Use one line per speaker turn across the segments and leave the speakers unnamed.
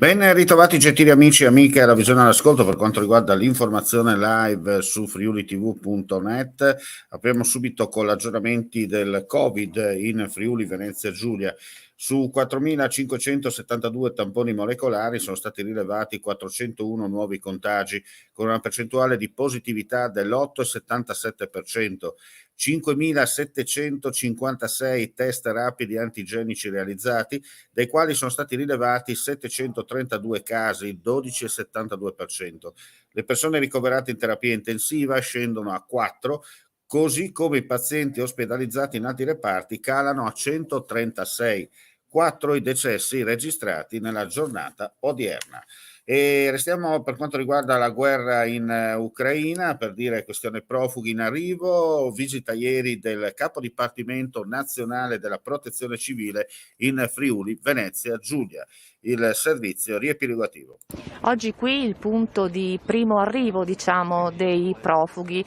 Ben ritrovati gentili amici e amiche alla Visione all'Ascolto per quanto riguarda l'informazione live su friulitv.net. Apriamo subito con gli aggiornamenti del Covid in Friuli Venezia Giulia. Su 4.572 tamponi molecolari sono stati rilevati 401 nuovi contagi con una percentuale di positività dell'8,77%. 5.756 test rapidi antigenici realizzati, dai quali sono stati rilevati 732 casi, il 12,72%. Le persone ricoverate in terapia intensiva scendono a 4, così come i pazienti ospedalizzati in altri reparti calano a 136. 4 i decessi registrati nella giornata odierna. E restiamo per quanto riguarda la guerra in Ucraina, per dire questione profughi in arrivo, visita ieri del capo dipartimento nazionale della protezione civile in Friuli Venezia Giulia, il servizio riepilogativo.
Oggi qui il punto di primo arrivo, diciamo, dei profughi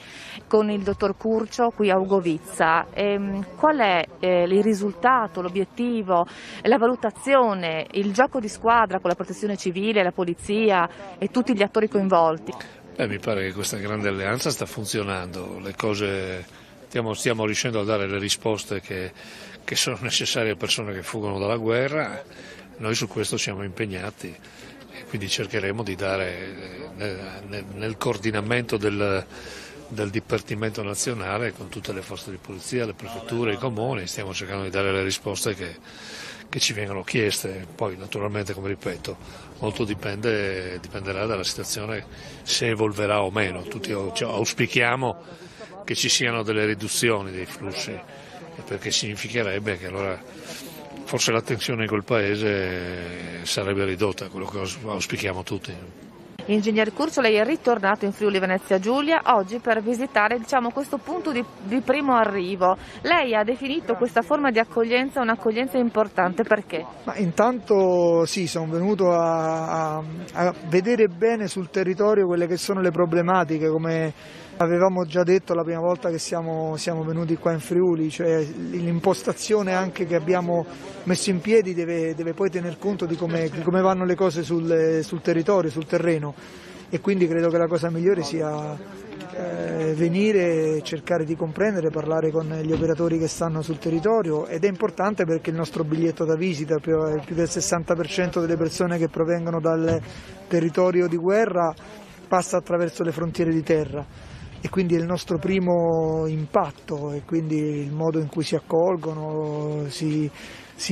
con il dottor Curcio qui a Ugovizza. Qual è il risultato, l'obiettivo, la valutazione, il gioco di squadra con la protezione civile, la polizia e tutti gli attori coinvolti?
Mi pare che questa grande alleanza sta funzionando, le cose stiamo riuscendo a dare le risposte che sono necessarie a persone che fuggono dalla guerra, noi su questo siamo impegnati e quindi cercheremo di dare nel coordinamento del Dipartimento Nazionale con tutte le forze di polizia, le prefetture, i comuni, stiamo cercando di dare le risposte che ci vengono chieste. Poi naturalmente, come ripeto, molto dipenderà dalla situazione, se evolverà o meno. Tutti auspichiamo che ci siano delle riduzioni dei flussi, perché significherebbe che allora forse la tensione in quel paese sarebbe ridotta, quello che auspichiamo tutti.
Ingegner Curcio, lei è ritornato in Friuli Venezia Giulia oggi per visitare, diciamo, questo punto di primo arrivo. Lei ha definito questa forma di accoglienza un'accoglienza importante, perché?
Ma intanto sì, sono venuto a vedere bene sul territorio quelle che sono le problematiche, come avevamo già detto la prima volta che siamo venuti qua in Friuli, cioè l'impostazione anche che abbiamo messo in piedi deve poi tener conto di come vanno le cose sul territorio, sul terreno, e quindi credo che la cosa migliore sia venire, cercare di comprendere, parlare con gli operatori che stanno sul territorio, ed è importante perché il nostro biglietto da visita, più del 60% delle persone che provengono dal territorio di guerra passa attraverso le frontiere di terra. E quindi è il nostro primo impatto, e quindi il modo in cui si accolgono, si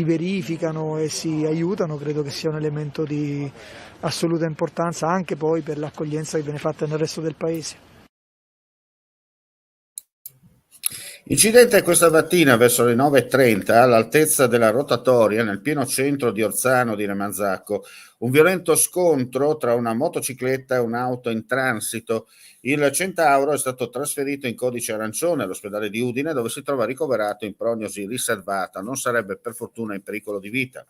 verificano e si aiutano credo che sia un elemento di assoluta importanza anche poi per l'accoglienza che viene fatta nel resto del Paese.
Incidente questa mattina verso le 9:30 all'altezza della rotatoria nel pieno centro di Orzano di Remanzacco. Un violento scontro tra una motocicletta e un'auto in transito. Il Centauro è stato trasferito in codice arancione all'ospedale di Udine, dove si trova ricoverato in prognosi riservata. Non sarebbe per fortuna in pericolo di vita.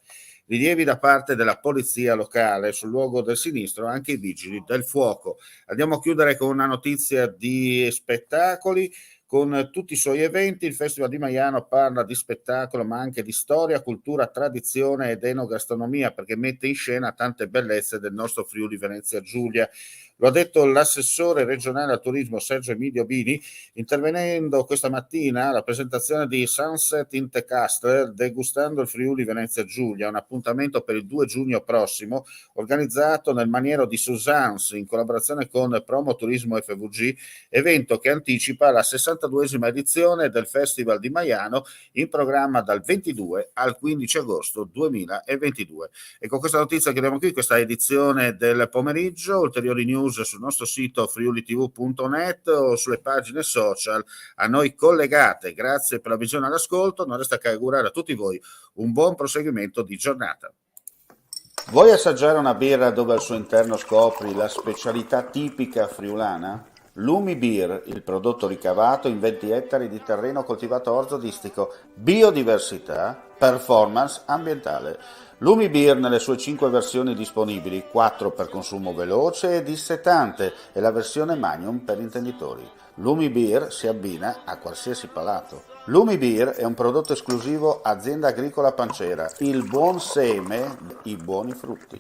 Rilievi da parte della polizia locale sul luogo del sinistro, anche i vigili del fuoco. Andiamo a chiudere con una notizia di spettacoli. Con tutti i suoi eventi, il Festival di Maiano parla di spettacolo, ma anche di storia, cultura, tradizione ed enogastronomia, perché mette in scena tante bellezze del nostro Friuli Venezia Giulia. Lo ha detto l'assessore regionale al turismo Sergio Emilio Bini, intervenendo questa mattina alla presentazione di Sunset in the Castle, degustando il Friuli Venezia Giulia, un appuntamento per il 2 giugno prossimo, organizzato nel maniero di Susans in collaborazione con Promo Turismo FVG, evento che anticipa la 62esima edizione del Festival di Maiano, in programma dal 22 al 15 agosto 2022. E con questa notizia chiudiamo qui questa edizione del pomeriggio. Ulteriori news sul nostro sito friulitv.net o sulle pagine social a noi collegate. Grazie per la visione all'ascolto. Non resta che augurare a tutti voi un buon proseguimento di giornata. Vuoi assaggiare una birra dove al suo interno scopri la specialità tipica friulana? Lumi Beer, il prodotto ricavato in 20 ettari di terreno coltivato orzodistico, biodiversità, performance ambientale. Lumi Beer nelle sue 5 versioni disponibili, 4 per consumo veloce e dissetante e la versione Magnum per intenditori. Lumi Beer si abbina a qualsiasi palato. Lumi Beer è un prodotto esclusivo Azienda Agricola Pancera, il buon seme, i buoni frutti.